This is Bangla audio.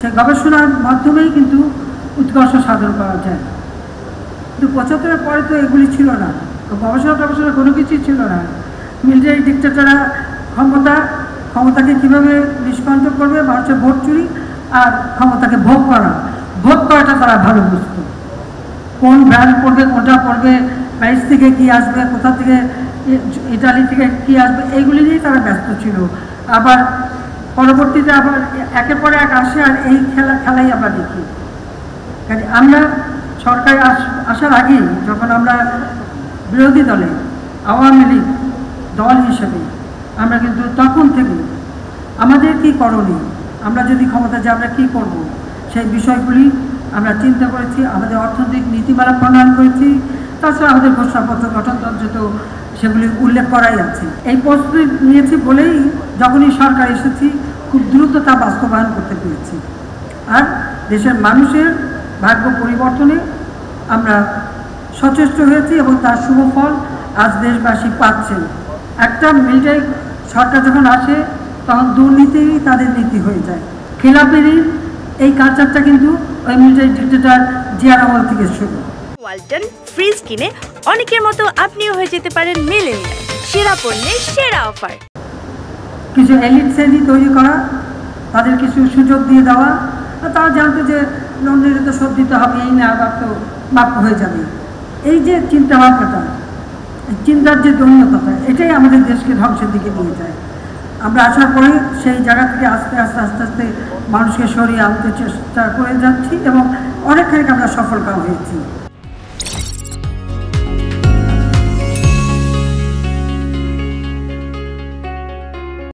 সেই গবেষণার মাধ্যমেই কিন্তু উৎকর্ষ সাধন করা যায়। কিন্তু ৭৫-এর পরে তো এগুলি ছিল না, গবেষণা কোনো কিছুই ছিল না। মিলিটারি ডিক্টেটররা ক্ষমতাকে কীভাবে নিষ্কণ্টক করবে, মানুষের ভোট চুরি আর ক্ষমতাকে ভোগ করাটা তারা ভালো বুঝত। কোন ব্র্যান্ড পড়বে, কোনটা পড়বে, প্যারিস থেকে কী আসবে, কোথা থেকে ইটালি থেকে কী আসবে, এইগুলি নিয়েই তারা ব্যস্ত ছিল। আবার পরবর্তীতে আবার একের পর এক আসে, আর এই খেলাই আমরা দেখি। আমরা সরকারে আসার আগেই যখন আমরা বিরোধী দলে আওয়ামী লীগ দল হিসেবে আমরা কিন্তু তখন থেকে আমাদের কি করণীয়, আমরা যদি ক্ষমতা যে আমরা কী করব, সেই বিষয়গুলি আমরা চিন্তা করেছি। আমাদের অর্থনৈতিক নীতিমালা প্রণয়ন করেছি, তাছাড়া আমাদের ঘোষণাপত্র গঠনতন্ত্র তো সেগুলি উল্লেখ করাই আছে। এই প্রস্তুতি নিয়েছি বলেই যখনই সরকার এসেছি খুব দ্রুত তা বাস্তবায়ন করতে পেরেছি। আর দেশের মানুষের ভাগ্য পরিবর্তনে আমরা সচেষ্ট হয়েছি এবং তার শুভ ফল আজ দেশবাসী পাচ্ছেন। একটা মিলিটারি সরকার যখন আসে তখন দুর্নীতিই তাদের নীতি হয়ে যায়। খেলাপির এই কালচারটা কিন্তু ওই মিলিটারি ডিক্টেটর জিয়ার আমল থেকে শুরু। ওয়ালটন ফ্রিজ কিনে অনেকের মতো আপনিও হয়ে যেতে পারেন মিলেনিয়াল। সেরা পণ্যের সেরা অফার। কিছু এলিট শ্রেণী তৈরি করা, তাদের কিছু সুযোগ দিয়ে দেওয়া, তারা জানতো যে লোন নিলে তো শোধ দিতে হবে, এই না আবার তো মাপ হয়ে যাবে। এই যে চিন্তাভাবনাটা, চিন্তার যে দৈন্যতাটা, এটাই আমাদের দেশকে ধ্বংসের দিকে নিয়ে যায়। আমরা আসার পরে সেই জায়গা থেকে আস্তে আস্তে মানুষকে সরিয়ে আনতে চেষ্টা করে যাচ্ছি এবং অনেকখানি আমরা সফলকাম হয়েছি।